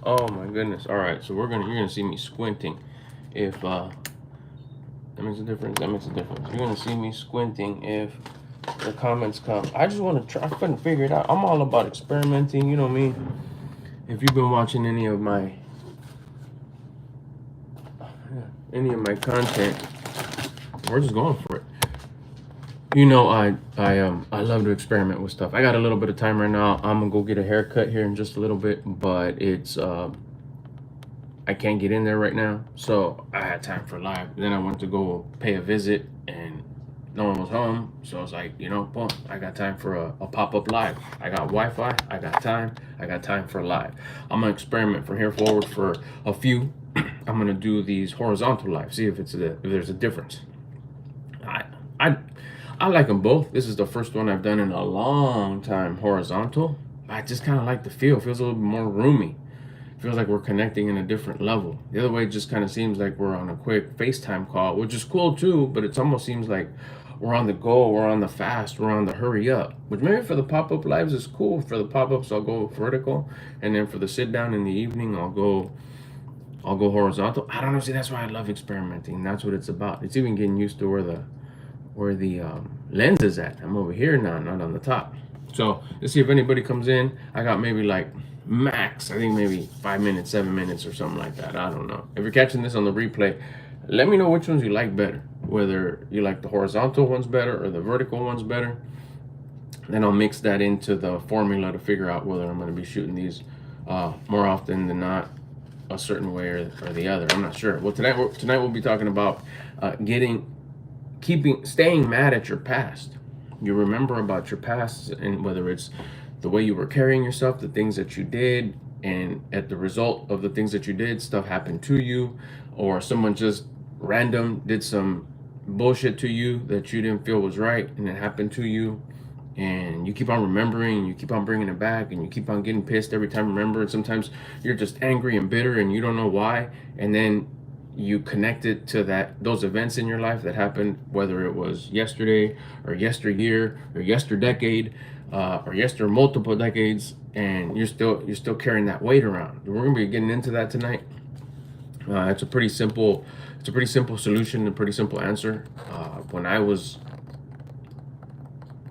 Oh my goodness. All right, so you're gonna see me squinting. If that makes a difference, that makes a difference. You're gonna see me squinting if the comments come. I just want to try. I couldn't figure it out. I'm all about experimenting. You know me. If you've been watching any of my content, we're just going for it. You know, I love to experiment with stuff. I got a little bit of time right now. I'm gonna go get a haircut here in just a little bit, but it's I can't get in there right now, so I had time for live. Then I went to go pay a visit, and no one was home, so I was like, boom, I got time for a pop-up live. I got Wi-Fi, I got time, for live. I'm gonna experiment from here forward for a few. I'm gonna do these horizontal live, see if there's a difference. I I I like them both. This is the first one I've done in a long time horizontal. I just kind of like the feel. It feels a little bit more roomy. Feels like we're connecting in a different level. The other way just kind of seems like we're on a quick FaceTime call, which is cool too, but it almost seems like we're on the go, we're on the fast, we're on the hurry up. Which maybe for the pop-up lives is cool. For the pop-ups, I'll go vertical, and then for the sit down in the evening, I'll go horizontal. I don't know. See, that's why I love experimenting. That's what it's about. It's even getting used to where the lens is at. I'm over here now, not on the top. So let's see if anybody comes in. I got maybe like max, I think maybe 5 minutes, 7 minutes, or something like that. I don't know. If you're catching this on the replay, let me know which ones you like better. Whether you like the horizontal ones better or the vertical ones better. Then I'll mix that into the formula to figure out whether I'm going to be shooting these more often than not a certain way or the other. I'm not sure. Well, tonight we'll be talking about staying mad at your past. You remember about your past, and whether it's the way you were carrying yourself, the things that you did, and at the result of the things that you did, stuff happened to you, or someone just random did some bullshit to you that you didn't feel was right, and it happened to you, and you keep on remembering, and you keep on bringing it back, and you keep on getting pissed every time you remember, and sometimes you're just angry and bitter and you don't know why, and then you connect it to those events in your life that happened, whether it was yesterday or yesteryear or yesterdecade or yester multiple decades, and you're still carrying that weight around. We're gonna be getting into that tonight. It's a pretty simple solution, a pretty simple answer. When I was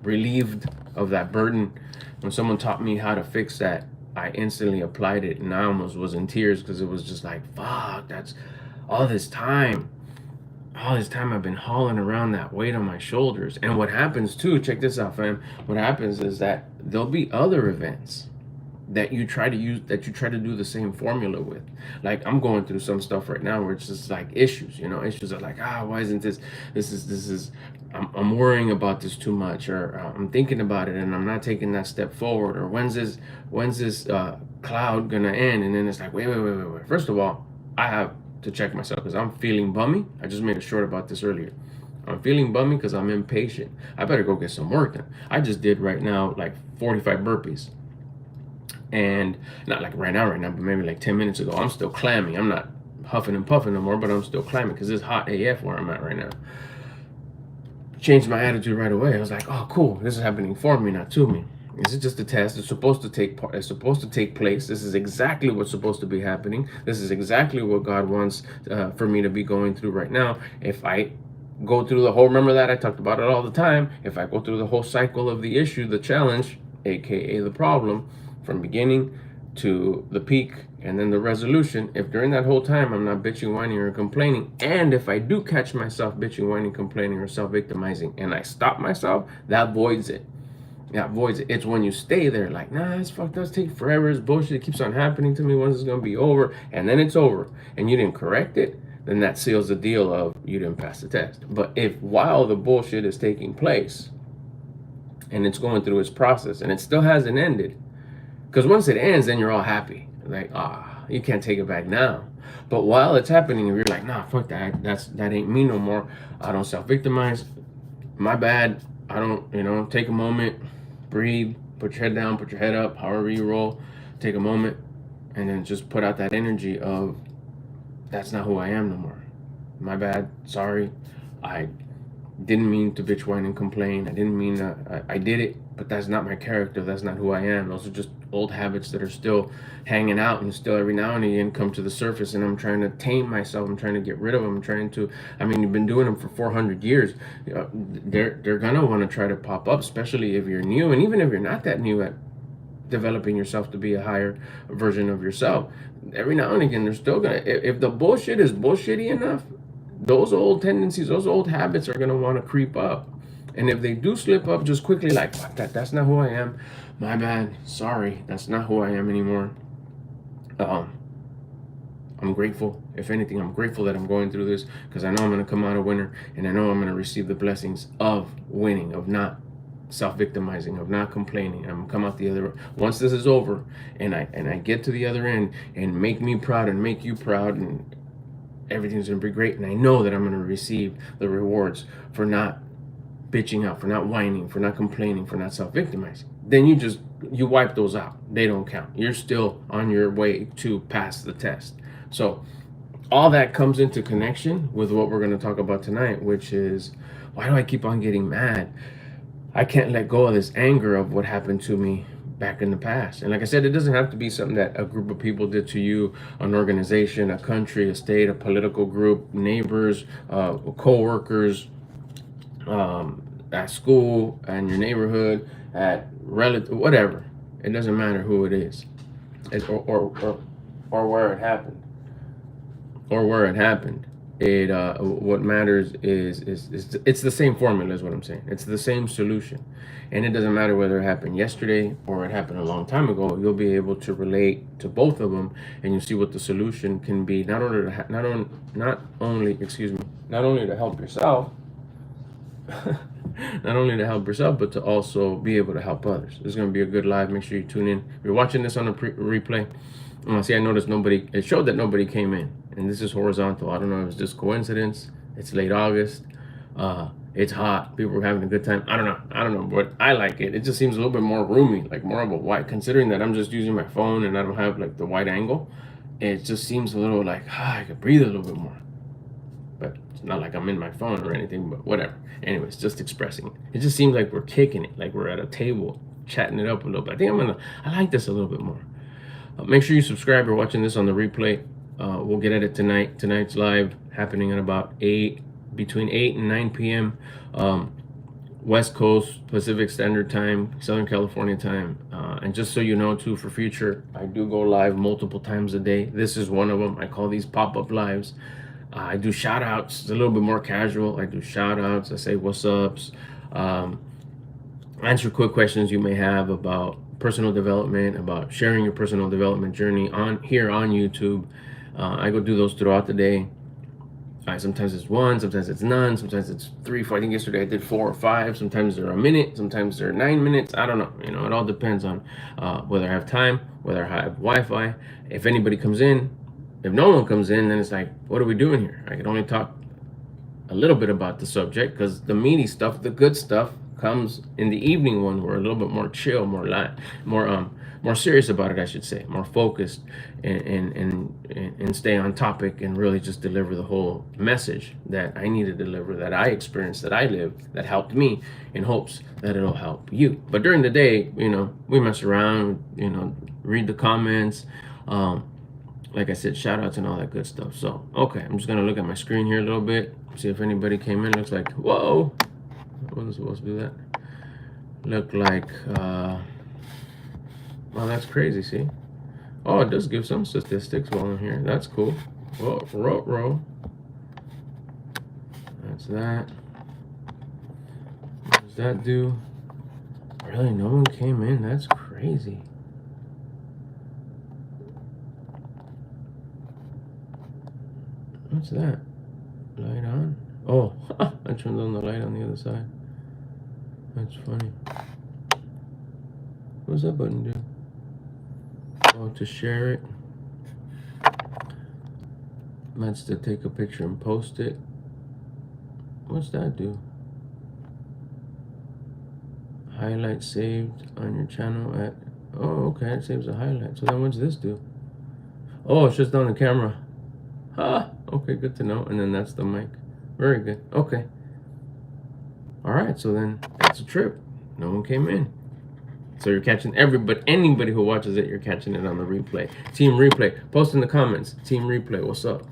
relieved of that burden, when someone taught me how to fix that, I instantly applied it, and I almost was in tears because it was just like, fuck, that's all this time. All this time I've been hauling around that weight on my shoulders. And what happens too, check this out, fam. What happens is that there'll be other events that you try to do the same formula with. Like, I'm going through some stuff right now where it's just like issues. Issues are like, why isn't this I'm worrying about this too much, or I'm thinking about it and I'm not taking that step forward, or when's this cloud gonna end? And then it's like, wait. First of all, I have to check myself because I'm feeling bummy. I just made a short about this earlier. I'm feeling bummy because I'm impatient. I better go get some work done. I just did right now like 45 burpees, and not like right now, but maybe like 10 minutes ago. I'm still clammy. I'm not huffing and puffing no more, but I'm still clammy because it's hot AF where I'm at right now. Changed my attitude right away. I was like, oh, cool. This is happening for me, not to me. This is just a test. It's supposed to take place. This is exactly what's supposed to be happening. This is exactly what God wants for me to be going through right now. If I go through the whole, remember that I talked about it all the time. If I go through the whole cycle of the issue, the challenge, aka the problem, from beginning to the peak and then the resolution, if during that whole time I'm not bitching, whining, or complaining, and if I do catch myself bitching, whining, complaining, or self-victimizing, and I stop myself, that voids it. It's when you stay there like, nah, it's fucked, does take forever, it's bullshit, it keeps on happening to me, when's it's gonna be over? And then it's over and you didn't correct it, then that seals the deal of you didn't pass the test. But if while the bullshit is taking place and it's going through its process and it still hasn't ended, because once it ends, then you're all happy. Like, you can't take it back now. But while it's happening, if you're like, nah, fuck that. That ain't me no more. I don't self-victimize. My bad. I don't, take a moment, breathe, put your head down, put your head up, however you roll. Take a moment, and then just put out that energy of, that's not who I am no more. My bad. Sorry. I didn't mean to bitch, whine, and complain. I didn't mean I did it, but that's not my character. That's not who I am. Those are just old habits that are still hanging out and still every now and again come to the surface, and I'm trying to tame myself. I'm trying to get rid of them. I'm trying to, I mean, you've been doing them for 400 years. They're gonna want to try to pop up, especially if you're new, and even if you're not that new at developing yourself to be a higher version of yourself. Every now and again, they're still gonna, if the bullshit is bullshitty enough, those old tendencies, those old habits are gonna want to creep up. And if they do slip up, just quickly, like, that's not who I am. My bad. Sorry, that's not who I am anymore. I'm grateful. If anything, I'm grateful that I'm going through this, because I know I'm going to come out a winner, and I know I'm going to receive the blessings of winning, of not self-victimizing, of not complaining. I'm going to come out the other, once this is over and I get to the other end, and make me proud and make you proud, and everything's going to be great. And I know that I'm going to receive the rewards for not bitching out, for not whining, for not complaining, for not self-victimizing. Then you wipe those out. They don't count. You're still on your way to pass the test. So all that comes into connection with what we're going to talk about tonight, which is, why do I keep on getting mad? I can't let go of this anger of what happened to me back in the past. And like I said, it doesn't have to be something that a group of people did to you, an organization, a country, a state, a political group, neighbors, co-workers, at school, and your neighborhood, at relative, whatever. It doesn't matter who it is, or where it happened. It what matters is it's the same formula, is what I'm saying. It's the same solution, and it doesn't matter whether it happened yesterday or it happened a long time ago. You'll be able to relate to both of them, and you'll see what the solution can be. Not only to help yourself, not only to help yourself, but to also be able to help others. It's going to be a good live. Make sure you tune in. If you're watching this on a replay, see, I noticed it showed that nobody came in, and this is horizontal. I don't know if it's just coincidence. It's late August. It's hot. People are having a good time. I don't know, but I like it. It just seems a little bit more roomy, like more of a wide, considering that I'm just using my phone and I don't have like the wide angle. It just seems a little like, I could breathe a little bit more. But it's not like I'm in my phone or anything, but whatever. Anyways, just expressing it. It just seems like we're kicking it, like we're at a table, chatting it up a little bit. I think I like this a little bit more. Make sure you subscribe. You're watching this on the replay. We'll get at it tonight. Tonight's live happening at about between 8 and 9 p.m. West Coast, Pacific Standard Time, Southern California time. And just so you know, too, for future, I do go live multiple times a day. This is one of them. I call these pop-up lives. I do shout outs. It's a little bit more casual. I do shout outs. I say what's ups. Answer quick questions you may have about personal development, about sharing your personal development journey here on YouTube. I go do those throughout the day. Sometimes it's one, sometimes it's none, sometimes it's 3, 4. I think yesterday I did 4 or 5. Sometimes they're a minute, sometimes they're 9 minutes. I don't know. It all depends on whether I have time, whether I have Wi-Fi. If anybody comes in. If no one comes in, then it's like, what are we doing here? I can only talk a little bit about the subject, because the meaty stuff, the good stuff, comes in the evening when we're a little bit more chill, more serious about it, I should say, more focused, and stay on topic, and really just deliver the whole message that I need to deliver, that I experienced, that I lived, that helped me, in hopes that it'll help you. But during the day, we mess around, read the comments, like I said, shout outs and all that good stuff. So, okay, I'm just going to look at my screen here a little bit, see if anybody came in. Looks like, whoa, I wasn't supposed to do that. Look like, well, that's crazy, see? Oh, it does give some statistics while I'm here. That's cool. Whoa, row. That's that. What does that do? Really, no one came in? That's crazy. What's that? Light on? Oh, I turned on the light on the other side. That's funny. What does that button do? Oh, to share it. That's to take a picture and post it. What's that do? Highlight saved on your channel at... Oh, okay, it saves a highlight. So then what's this do? Oh, it shuts down the camera. Okay, good to know. And then that's the mic. Very good. Okay. All right, so then that's a trip. No one came in. So you're catching anybody who watches it, you're catching it on the replay. Team Replay, post in the comments. Team Replay, what's up?